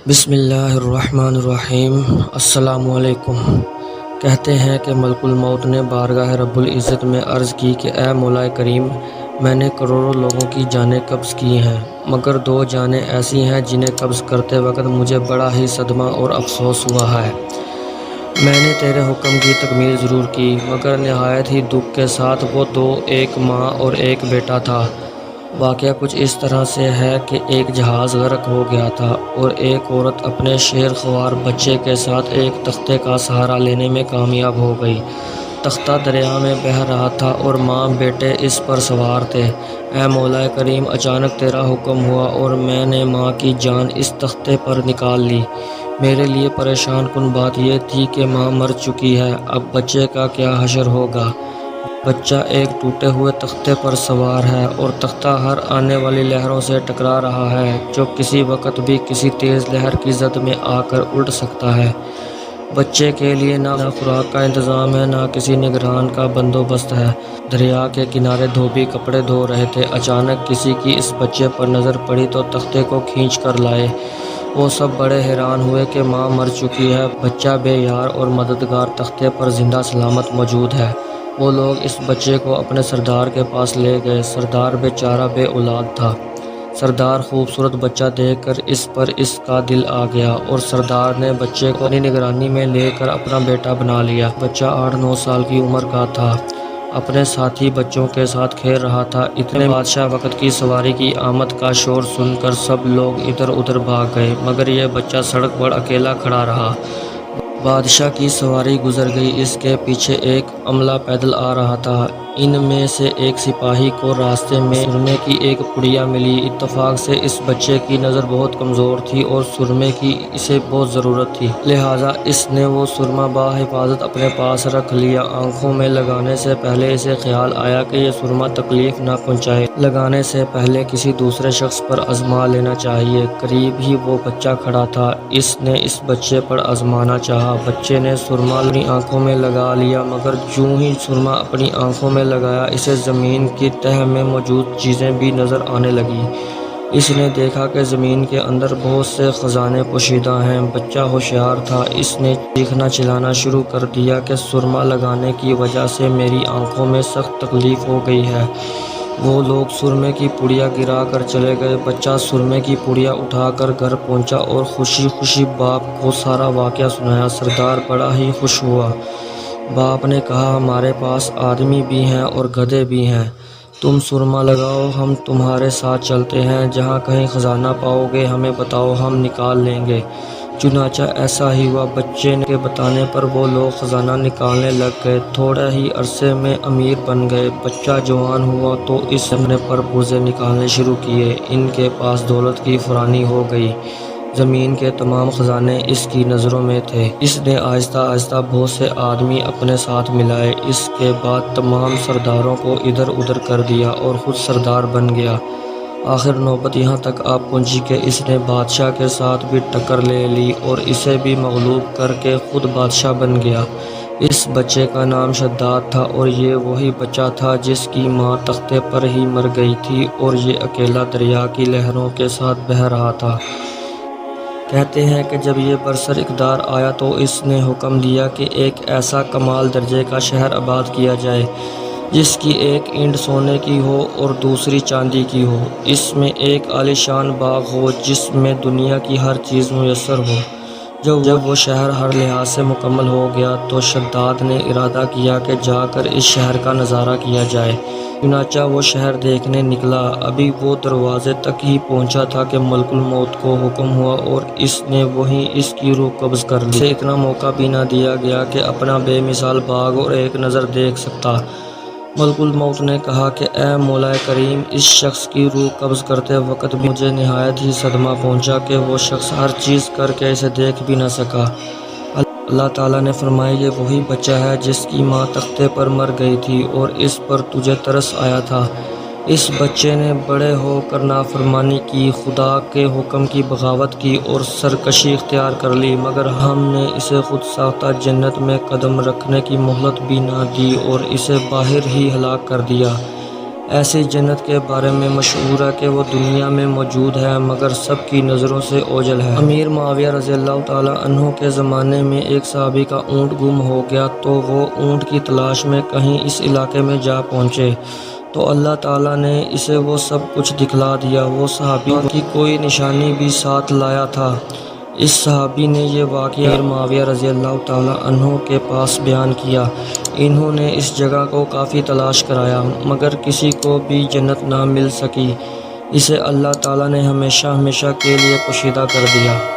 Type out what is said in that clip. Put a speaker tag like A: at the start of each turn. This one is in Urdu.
A: بسم اللہ الرحمن الرحیم۔ السلام علیکم۔ کہتے ہیں کہ ملک الموت نے بارگاہ رب العزت میں عرض کی کہ اے مولا کریم، میں نے کروڑوں لوگوں کی جانیں قبض کی ہیں، مگر 2 جانیں ایسی ہیں جنہیں قبض کرتے وقت مجھے بڑا ہی صدمہ اور افسوس ہوا ہے۔ میں نے تیرے حکم کی تکمیل ضرور کی، مگر نہایت ہی دکھ کے ساتھ۔ وہ 2، ایک ماں اور ایک بیٹا تھا۔ واقعہ کچھ اس طرح سے ہے کہ ایک جہاز غرق ہو گیا تھا اور ایک عورت اپنے شیر خوار بچے کے ساتھ ایک تختے کا سہارا لینے میں کامیاب ہو گئی۔ تختہ دریا میں بہہ رہا تھا اور ماں بیٹے اس پر سوار تھے۔ اے مولا کریم، اچانک تیرا حکم ہوا اور میں نے ماں کی جان اس تختے پر نکال لی۔ میرے لیے پریشان کن بات یہ تھی کہ ماں مر چکی ہے، اب بچے کا کیا حشر ہوگا؟ بچہ ایک ٹوٹے ہوئے تختے پر سوار ہے اور تختہ ہر آنے والی لہروں سے ٹکرا رہا ہے، جو کسی وقت بھی کسی تیز لہر کی زد میں آ کر الٹ سکتا ہے۔ بچے کے لیے نہ خوراک کا انتظام ہے، نہ کسی نگران کا بندوبست ہے۔ دریا کے کنارے دھوبی کپڑے دھو رہے تھے۔ اچانک کسی کی اس بچے پر نظر پڑی تو تختے کو کھینچ کر لائے۔ وہ سب بڑے حیران ہوئے کہ ماں مر چکی ہے، بچہ بے یار اور مددگار تختے پر زندہ سلامت موجود ہے۔ وہ لوگ اس بچے کو اپنے سردار کے پاس لے گئے۔ سردار بیچارہ بے اولاد تھا۔ سردار خوبصورت بچہ دیکھ کر اس پر اس کا دل آ گیا اور سردار نے بچے کو اپنی نگرانی میں لے کر اپنا بیٹا بنا لیا۔ بچہ 8-9 سال کی عمر کا تھا، اپنے ساتھی بچوں کے ساتھ کھیل رہا تھا۔ اتنے بادشاہ وقت کی سواری کی آمد کا شور سن کر سب لوگ ادھر ادھر بھاگ گئے، مگر یہ بچہ سڑک پر اکیلا کھڑا رہا۔ بادشاہ کی سواری گزر گئی، اس کے پیچھے ایک عملہ پیدل آ رہا تھا۔ ان میں سے ایک سپاہی کو راستے میں سرمے کی ایک پڑیا ملی۔ اتفاق سے اس بچے کی نظر بہت کمزور تھی اور سرمے کی اسے بہت ضرورت تھی، لہٰذا اس نے وہ سرما بحفاظت اپنے پاس رکھ لیا۔ آنکھوں میں لگانے سے پہلے اسے خیال آیا کہ یہ سرما تکلیف نہ پہنچائے، لگانے سے پہلے کسی دوسرے شخص پر آزما لینا چاہیے۔ قریب ہی وہ بچہ کھڑا تھا، اس نے اس بچے پر آزمانا چاہا۔ بچے نے سرما اپنی آنکھوں میں لگا لیا، مگر جوں ہی سرما اپنی آنکھوں میں لگایا، اسے زمین کی تہہ میں موجود چیزیں بھی نظر آنے لگیں۔ اس نے دیکھا کہ زمین کے اندر بہت سے خزانے پوشیدہ ہیں۔ بچہ ہوشیار تھا، اس نے چیخنا چلانا شروع کر دیا کہ سرما لگانے کی وجہ سے میری آنکھوں میں سخت تکلیف ہو گئی ہے۔ وہ لوگ سرمے کی پڑیا گرا کر چلے گئے۔ بچہ سرمے کی پڑیا اٹھا کر گھر پہنچا اور خوشی خوشی باپ کو سارا واقعہ سنایا۔ سردار بڑا ہی خوش ہوا۔ باپ نے کہا، ہمارے پاس آدمی بھی ہیں اور گدھے بھی ہیں، تم سرما لگاؤ، ہم تمہارے ساتھ چلتے ہیں، جہاں کہیں خزانہ پاؤ گے ہمیں بتاؤ، ہم نکال لیں گے۔ چنانچہ ایسا ہی ہوا۔ بچے کے بتانے پر وہ لوگ خزانہ نکالنے لگ گئے۔ تھوڑے ہی عرصے میں امیر بن گئے۔ بچہ جوان ہوا تو اس نے پر پرزے نکالنے شروع کیے۔ ان کے پاس دولت کی فراوانی ہو گئی۔ زمین کے تمام خزانے اس کی نظروں میں تھے۔ اس نے آہستہ آہستہ بہت سے آدمی اپنے ساتھ ملائے۔ اس کے بعد تمام سرداروں کو ادھر ادھر کر دیا اور خود سردار بن گیا۔ آخر نوبت یہاں تک آ پہنچی کہ اس نے بادشاہ کے ساتھ بھی ٹکر لے لی اور اسے بھی مغلوب کر کے خود بادشاہ بن گیا۔ اس بچے کا نام شداد تھا اور یہ وہی بچہ تھا جس کی ماں تختے پر ہی مر گئی تھی اور یہ اکیلا دریا کی لہروں کے ساتھ بہہ رہا تھا۔ کہتے ہیں کہ جب یہ برسر اقتدار آیا تو اس نے حکم دیا کہ ایک ایسا کمال درجے کا شہر آباد کیا جائے جس کی ایک اینٹ سونے کی ہو اور دوسری چاندی کی ہو۔ اس میں ایک عالیشان باغ ہو جس میں دنیا کی ہر چیز میسر ہو۔ جب وہ شہر ہر لحاظ سے مکمل ہو گیا تو شداد نے ارادہ کیا کہ جا کر اس شہر کا نظارہ کیا جائے۔ چنانچہ وہ شہر دیکھنے نکلا۔ ابھی وہ دروازے تک ہی پہنچا تھا کہ ملک الموت کو حکم ہوا اور اس نے وہیں اس کی روح قبض کر لی۔ اسے اتنا موقع بھی نہ دیا گیا کہ اپنا بے مثال باغ اور ایک نظر دیکھ سکتا۔ ملک الموت نے کہا کہ اے مولا کریم، اس شخص کی روح قبض کرتے وقت بھی مجھے نہایت ہی صدمہ پہنچا کہ وہ شخص ہر چیز کر کے اسے دیکھ بھی نہ سکا۔ اللہ تعالیٰ نے فرمایا، یہ وہی بچہ ہے جس کی ماں تختے پر مر گئی تھی اور اس پر تجھے ترس آیا تھا۔ اس بچے نے بڑے ہو کر نافرمانی کی، خدا کے حکم کی بغاوت کی اور سرکشی اختیار کر لی، مگر ہم نے اسے خود ساختہ جنت میں قدم رکھنے کی مہلت بھی نہ دی اور اسے باہر ہی ہلاک کر دیا۔ ایسی جنت کے بارے میں مشہور ہے کہ وہ دنیا میں موجود ہے مگر سب کی نظروں سے اوجھل ہے۔ امیر معاویہ رضی اللہ تعالیٰ عنہ کے زمانے میں ایک صحابی کا اونٹ گم ہو گیا تو وہ اونٹ کی تلاش میں کہیں اس علاقے میں جا پہنچے تو اللہ تعالیٰ نے اسے وہ سب کچھ دکھلا دیا۔ وہ صحابی کی کوئی نشانی بھی ساتھ لایا تھا۔ اس صحابی نے یہ واقعہ امیر معاویہ رضی اللہ تعالیٰ عنہ کے پاس بیان کیا۔ انہوں نے اس جگہ کو کافی تلاش کرایا مگر کسی کو بھی جنت نہ مل سکی۔ اسے اللہ تعالیٰ نے ہمیشہ ہمیشہ کے لیے پوشیدہ کر دیا۔